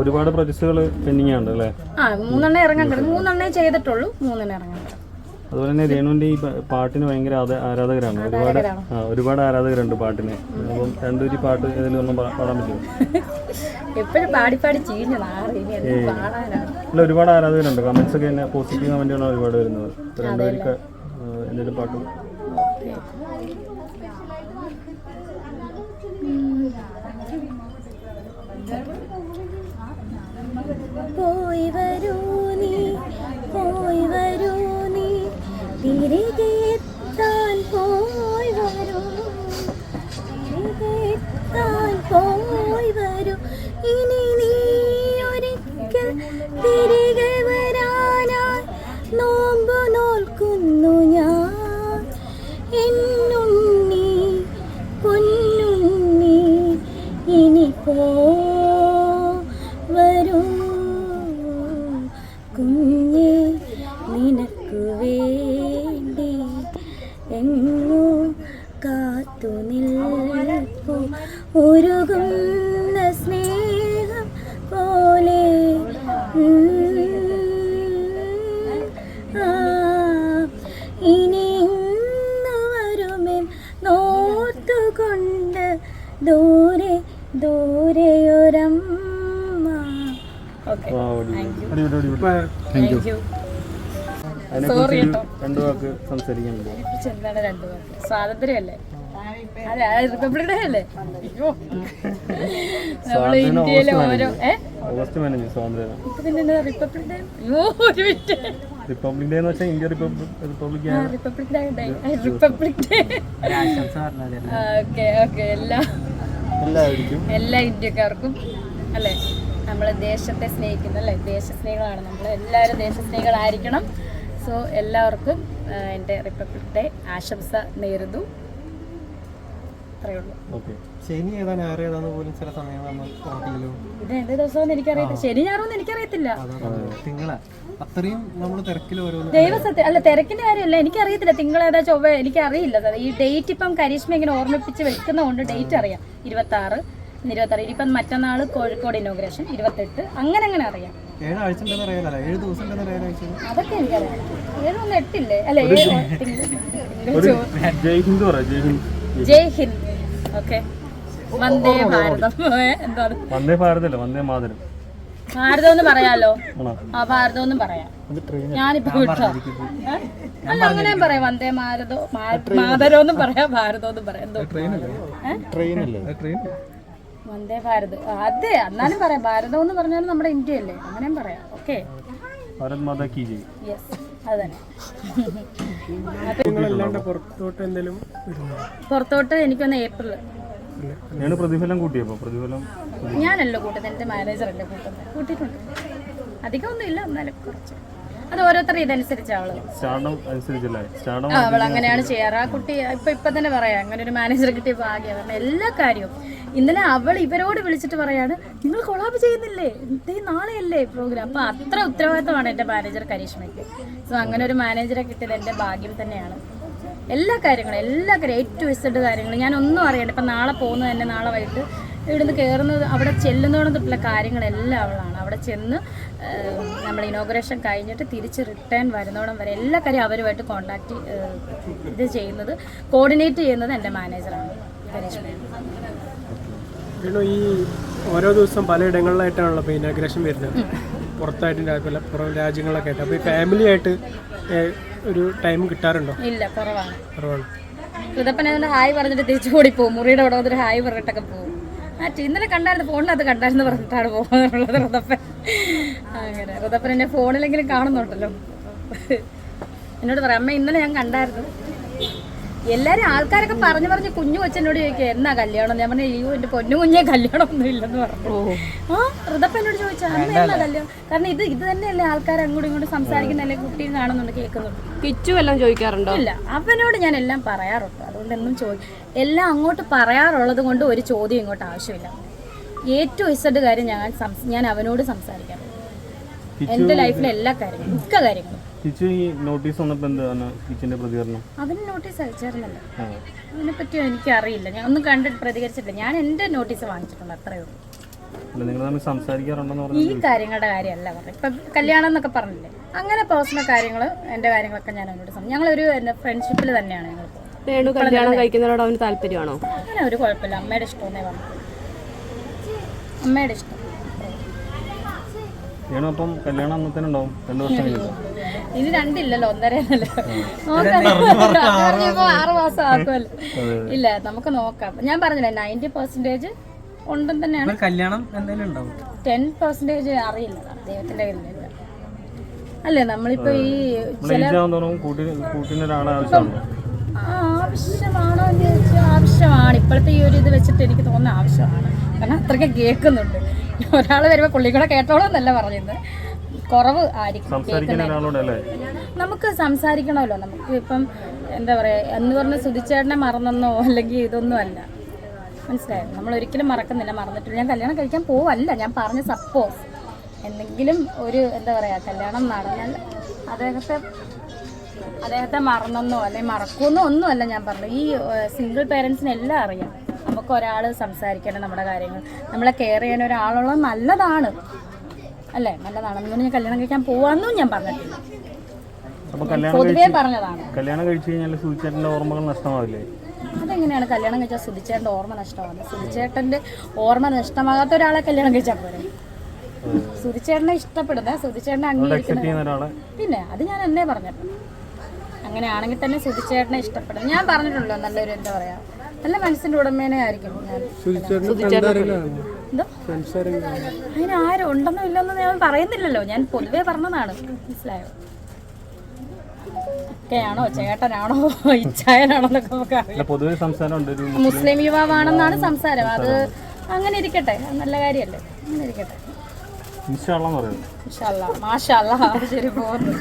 ഒരുപാട് പ്രൊജക്ടുകൾ പെൻഡിങ് ഉണ്ട് അല്ലേ? ആ 3 ഇറങ്ങാൻ കിടക്കും. 3 ചെയ്തിട്ടുള്ളൂ, 3 ഇറങ്ങാൻ കിടക്കും. അതുപോലെ തന്നെ രേണുവിന്റെ ഈ പാട്ടിന് ഭയങ്കര ആരാധകരാണ്, ഒരുപാട് ആരാധകരുണ്ട് പാട്ടിന്. അപ്പം രണ്ടൊരു പാട്ട് ഏതെങ്കിലും ഒന്നും പാടാൻ പറ്റുമോ? എപ്പോഴും പാടി ചീഞ്ഞ അല്ല, ഒരുപാട് ആരാധകരുണ്ട്. കമന്റ്സ് ഒക്കെ തന്നെ പോസിറ്റീവ് കമന്റുകളാണ് ഒരുപാട് വരുന്നത്. രണ്ടുപേർക്ക് എന്തെങ്കിലും പാട്ട് പോയി വരൂ നീ തിരികെ എത്താൻ പോയി വരൂ ഇനി നീ ഒരിക്കൽ തിരികെ വരാനായി നോമ്പ് നോൽക്കുന്നു ഞാൻ എന്നുണ്ണി പൊന്നുണ്ണി ഇനി വരൂ കുഞ്ഞേ നിനക്കു വേണ്ടി എങ്ങോ കാത്തു നിൽപ്പു ഉരുകുന്ന സ്നേഹം പോലെ ഇനി ഇന്ന് വരുമെൻ നോർത്തുകൊണ്ട് ദൂരെയൊരമ്മ. Okay, thank you. സോറി കേട്ടോ. രണ്ടു വാക്ക് സംസാരിക്കാനുണ്ട്. എന്താണ് 2 വാക്ക്? സ്വാതന്ത്ര്യമല്ലേ, അതെ, റിപ്പബ്ലിക് ഡേ അല്ലേ? അയ്യോ, നമ്മള് ഇന്ത്യയിലെ ഓരോ ഓഗസ്റ്റ് 15 സ്വാതന്ത്ര്യം. പിന്നെ റിപ്പബ്ലിക് ഡേ. അയ്യോ, ഒരു മിനിറ്റ്. റിപ്പബ്ലിക് ഡേ എന്ന് വെച്ചാൽ ഇന്ത്യ റിപ്പബ്ലിക് ഡേ. ഓക്കെ, എല്ലാ ഇന്ത്യക്കാർക്കും അല്ലേ, നമ്മള് ദേശത്തെ സ്നേഹിക്കുന്ന അല്ലേ, ദേശസ്നേഹികളാണ് നമ്മൾ. എല്ലാവരും ദേശസ്നേഹികളായിരിക്കണം. സോ എല്ലാവർക്കും എൻ്റെ റിപ്പബ്ലിക് ഡേ ആശംസ നേരുന്നു. അത്രയേ ഉള്ളൂ. ശനി ഏതാ ഞായർ ഏതാന്ന് പോലും ചില സമയം ഇത് എന്ത് ദിവസമെന്ന് എനിക്കറിയത്തില്ല. ശനി ഞായറൊന്നും എനിക്കറിയത്തില്ല. തിങ്കള അത്രയും നമ്മൾ തിരക്കിൽ ഓരോന്ന് ദൈവസത്യം അല്ല, തിരക്കിന്റെ കാര്യമല്ല, എനിക്കറിയത്തില്ല തിങ്കൾ ഏതാ ചൊവ്വ, എനിക്കറിയില്ല. ഈ ഡേറ്റ് ഇപ്പം കരിഷ്മ ഇങ്ങനെ ഓർമ്മിപ്പിച്ച് വെക്കുന്നതുകൊണ്ട് ഡേറ്റ് അറിയാം. 26 ഇനിയിപ്പം മറ്റന്നാൾ കോഴിക്കോട് ഇനോഗ്രേഷൻ, 28 അങ്ങനെ അറിയാം. 7 ആഴ്ച ഉണ്ടെന്ന് അറിയാലോ, 7 ദിവസം ഉണ്ടെന്ന് അറിയാൻ. അതൊക്കെ എനിക്കറിയാം. 7 8 അല്ലേ? ജയ് ഹിന്ദ്. ഓക്കെ, വന്ദേ ഭാരതം. എന്താണ് വന്ദേ ഭാരതല്ലോ, വന്ദേ മാതരം. ഭാരതം എന്ന് പറയാലോ. ആ, ഭാരതം എന്നും പറയാം. ഞാനിപ്പോ വിട്ടോ. അല്ല, അങ്ങനെയും പറയാം. വന്ദേ മാതരം എന്നും പറയാം, ഭാരതം എന്നും പറയാം. എന്തോ വന്ദേ ഭാരത്, അതെ, എന്നാലും പറയാം. ഭാരതം എന്ന് പറഞ്ഞാലും നമ്മുടെ ഇന്ത്യ അല്ലേ, അങ്ങനെയും പറയാം. ഓക്കെ, ഭാരത് മാതാ കീ ജയ്. യെസ്, അത് തന്നെ. പുറത്തോട്ട് എനിക്കൊന്ന് ഏപ്രിൽ. പ്രതിഫലം കൂട്ടിയപ്പോ പ്രതിഫലം ഞാനല്ലോ കൂട്ടുന്നത്, എൻ്റെ മാനേജറല്ലേ കൂട്ടുന്നത്. കൂട്ടിയിട്ടുണ്ട്, അധികം ഒന്നും ഇല്ല, എന്നാലും കുറച്ച്. അത് ഓരോരുത്തരുടെ ഇതനുസരിച്ചാണ് അവൾ അങ്ങനെയാണ് ചെയ്യാറ്. ആ കുട്ടി ഇപ്പൊ തന്നെ പറയാം, അങ്ങനെ ഒരു മാനേജറെ കിട്ടിയ ഭാഗ്യം. എല്ലാ കാര്യവും ഇന്നലെ അവൾ ഇവരോട് വിളിച്ചിട്ട് പറയാണ്, നിങ്ങൾ കൊളാബ് ചെയ്യുന്നില്ലേ, നാളെയല്ലേ പ്രോഗ്രാം. അപ്പൊ അത്ര ഉത്തരവാദിത്തമാണ് എൻ്റെ മാനേജർ കരിഷ്മയ്ക്ക്. സോ അങ്ങനെ ഒരു മാനേജറെ കിട്ടിയത് എൻ്റെ ഭാഗ്യം തന്നെയാണ്. എല്ലാ കാര്യങ്ങളും A to Z കാര്യങ്ങൾ ഞാൻ ഒന്നും അറിയണ്ട. ഇപ്പം നാളെ പോകുന്നത് തന്നെ, നാളെ വൈകിട്ട് ഇവിടുന്ന് കയറുന്നത്, അവിടെ ചെല്ലുന്നതോടെ തൊട്ടുള്ള കാര്യങ്ങളെല്ലാം അവളാണ്. അവിടെ ചെന്ന് നമ്മൾ ഇനോഗ്രേഷൻ കഴിഞ്ഞിട്ട് തിരിച്ച് റിട്ടേൺ വരുന്നോടം വരെ എല്ലാ കാര്യം അവരുമായിട്ട് കോണ്ടാക്ട് ഇത് ചെയ്യുന്നത്, കോർഡിനേറ്റ് ചെയ്യുന്നത് എൻ്റെ മാനേജറാണ് കരിഷ്മ. ഈ ഓരോ ദിവസം പലയിടങ്ങളിലായിട്ടാണല്ലോ ഇപ്പോൾ ഇനാഗ്രേഷൻ വരുന്നത്, പുറത്തായിട്ട് പുറം രാജ്യങ്ങളിലൊക്കെ ആയിട്ട്. അപ്പോൾ ഈ ഫാമിലി ആയിട്ട് ഒരു ടൈം കിട്ടാറുണ്ടോ? ഇല്ല, കുറവാണ്. ഋതപ്പനെ ഹായ് പറഞ്ഞിട്ട് തിരിച്ചു കൂടി പോകും. മുറിയുടെ അവിടെ വന്നിട്ട് ഹായ് പറഞ്ഞിട്ടൊക്കെ പോകും. ഇന്നലെ കണ്ടായിരുന്നു, ഫോണിനകത്ത് കണ്ടായിരുന്നു പറഞ്ഞിട്ടാണ് പോകുന്നത് ഋതപ്പൻ. അങ്ങനെ ഋതപ്പൻ എന്നെ ഫോണിലെങ്കിലും കാണുന്നുണ്ടല്ലോ. എന്നോട് പറയാം, അമ്മ ഇന്നലെ ഞാൻ കണ്ടായിരുന്നു. എല്ലാരും ആൾക്കാരൊക്കെ പറഞ്ഞു കുഞ്ഞു കൊച്ചെന്നോട് ചോദിക്കുക എന്നാ കല്യാണം. ഞാൻ പറഞ്ഞു, അയ്യോ എൻ്റെ പൊന്നു കുഞ്ഞെ കല്യാണം ഒന്നും ഇല്ലെന്ന് പറഞ്ഞു. ആ, ഋതപ്പ എന്നോട് ചോദിച്ചാൽ അന്ന് എന്നാ കല്യാണം. കാരണം ഇത് തന്നെയല്ലേ ആൾക്കാർ അങ്ങോട്ടും ഇങ്ങോട്ടും സംസാരിക്കുന്നല്ലേ, കുട്ടിയും കാണുന്നുണ്ട്, കേൾക്കുന്നുണ്ട്. കിച്ചു എല്ലാം ചോദിക്കാറുണ്ടോ? ഇല്ല, അവനോട് ഞാൻ എല്ലാം പറയാറുണ്ട്. അതുകൊണ്ട് എന്നും എല്ലാം അങ്ങോട്ട് പറയാറുള്ളത് കൊണ്ട് ഒരു ചോദ്യം ഇങ്ങോട്ട് ആവശ്യമില്ല. A to Z കാര്യം ഞാൻ അവനോട് സംസാരിക്കാറുണ്ട്. എൻ്റെ ലൈഫിലെ എല്ലാ കാര്യങ്ങളും, മിക്ക കാര്യങ്ങളും. അവന് നോട്ടീസ് അയച്ചായിരുന്നല്ലോ, അതിനെ പറ്റിയോ എനിക്കറിയില്ല. ഞാൻ ഒന്നും കണ്ടിട്ട് പ്രതികരിച്ചിട്ടില്ല. ഞാൻ എൻ്റെ നോട്ടീസ് വാങ്ങിച്ചിട്ടുണ്ട്, അത്രയേ ഉള്ളൂ. അല്ല നിങ്ങൾ തമ്മിൽ സംസാരിക്കാറുണ്ടെന്ന് ഈ പറഞ്ഞു. കാര്യങ്ങളുടെ കാര്യമല്ല പറഞ്ഞത്. ഇപ്പം കല്യാണം എന്നൊക്കെ പറഞ്ഞില്ലേ, അങ്ങനെ പേഴ്സണൽ കാര്യങ്ങൾ എൻ്റെ കാര്യങ്ങളൊക്കെ ഞാൻ അവനോട് ഞങ്ങളൊരു ഫ്രണ്ട്ഷിപ്പിൽ തന്നെയാണ് ഞങ്ങൾ പോകുന്നത്. രേണു കല്യാണം കഴിക്കുന്നതിനോട് അവന് താല്പര്യമാണോ? അങ്ങനെ ഒരു കുഴപ്പമില്ല, അമ്മയുടെ ഇഷ്ടമെന്നേ പറഞ്ഞു. അമ്മയുടെ ഇഷ്ടം. വേണു അപ്പം കല്യാണം അന്നത്തേനും ഉണ്ടാവും 2 വർഷം കഴിഞ്ഞു. ഇനി 2 ഇല്ലല്ലോ, 1.5 ഇപ്പൊ 6 മാസം ആക്കുമല്ലോ. ഇല്ല, നമുക്ക് നോക്കാം. ഞാൻ പറഞ്ഞില്ലേ 90% ഉണ്ടെന്ന് തന്നെയാണ്. കല്യാണം എന്തെങ്കിലും ഉണ്ടാവും. 10% അറിയില്ല, ദൈവത്തിന്റെ കയ്യിലില്ല. അല്ലേ നമ്മളിപ്പോ ഈ കൂട്ടിനൊരാളെ ആവശ്യമാണ്. ആവശ്യമാണോ എന്ന് ചോദിച്ചാൽ ആവശ്യമാണ്. ഇപ്പോഴത്തെ ഈ ഒരു ഇത് വെച്ചിട്ട് എനിക്ക് തോന്നുന്ന ആവശ്യമാണ്. കാരണം അത്രയ്ക്ക് കേൾക്കുന്നുണ്ട്. ഒരാൾ വരുമ്പോൾ പുള്ളിക്കൂടെ കേട്ടോളൂ എന്നല്ല പറഞ്ഞത്, കുറവ് ആയിരിക്കും നമുക്ക് സംസാരിക്കണമല്ലോ. നമുക്ക് ഇപ്പം എന്താ പറയുക എന്ന് പറഞ്ഞ സുധിച്ചേട്ടനെ മറന്നെന്നോ അല്ലെങ്കിൽ ഇതൊന്നും അല്ല, മനസ്സിലായോ? നമ്മൾ ഒരിക്കലും മറക്കുന്നില്ല, മറന്നിട്ടില്ല. ഞാൻ കല്യാണം കഴിക്കാൻ പോവല്ല, ഞാൻ പറഞ്ഞ സപ്പോസ് എന്തെങ്കിലും ഒരു എന്താ പറയുക കല്യാണം നടന്നാൽ അദ്ദേഹത്തെ മറന്നെന്നോ അല്ലെങ്കിൽ മറക്കുമെന്നോ ഒന്നുമല്ല ഞാൻ പറഞ്ഞു. ഈ സിംഗിൾ പേരൻസിനെല്ലാം അറിയാം നമുക്ക് ഒരാൾ സംസാരിക്കണം, നമ്മുടെ കാര്യങ്ങൾ നമ്മളെ കെയർ ചെയ്യാൻ ഒരാളുള്ളത് നല്ലതാണ്, അല്ലേ? നല്ലതാണ്. അതുകൊണ്ട് ഞാൻ കല്യാണം കഴിക്കാൻ പോവാന്നും ഞാൻ പറഞ്ഞിട്ടില്ല, പൊതുവേ പറഞ്ഞതാണ്. കല്യാണം കഴിച്ചു കഴിഞ്ഞാൽ സുധിച്ചേട്ടൻ്റെ ഓർമ്മകൾ നഷ്ടമാവില്ലേ? അതെങ്ങനെയാണ് കല്യാണം കഴിച്ചാൽ സുധിച്ചേട്ടൻ്റെ ഓർമ്മ നഷ്ടമാകുന്നത്? സുധിച്ചേട്ടൻ്റെ ഓർമ്മ നഷ്ടമാകാത്ത ഒരാളെ കല്യാണം കഴിച്ചാൽ പോരെ? സുധിച്ചേട്ടനെ ഇഷ്ടപ്പെടുന്ന, സുധിച്ചേട്ടനെ അംഗീകരിക്കുന്ന, പിന്നെ അത് ഞാൻ എന്നേ പറഞ്ഞിട്ടുണ്ട്. അങ്ങനെയാണെങ്കിൽ തന്നെ സുധിച്ചേട്ടനെ ഇഷ്ടപ്പെടും. ഞാൻ പറഞ്ഞിട്ടുണ്ടല്ലോ നല്ലൊരു എന്താ പറയാ നല്ല മനസ്സിന്റെ ഉടമേനെ ആയിരിക്കും ഞാൻ. എന്തോ അതിന് ആരും ഉണ്ടെന്നോ ഇല്ലെന്നോ ഞാൻ പറയുന്നില്ലല്ലോ, ഞാൻ പൊതുവേ പറഞ്ഞതാണ്, മനസ്സിലായോ? ഒക്കെയാണോ, ചേട്ടനാണോ, ഇച്ചായനാണോ എന്നൊക്കെ നമുക്ക് അറിയാം. മുസ്ലിം യുവാവാണെന്നാണ് സംസാരം. അത് അങ്ങനെ ഇരിക്കട്ടെ, നല്ല കാര്യമല്ലേ, അങ്ങനെ ഇരിക്കട്ടെ. ഇൻഷാ അല്ലാഹ് എന്ന് പറയുന്നത്. ഇൻഷാ അല്ലാഹ്, മാഷാ അല്ലാഹ്. ശരി, പോകുന്നു.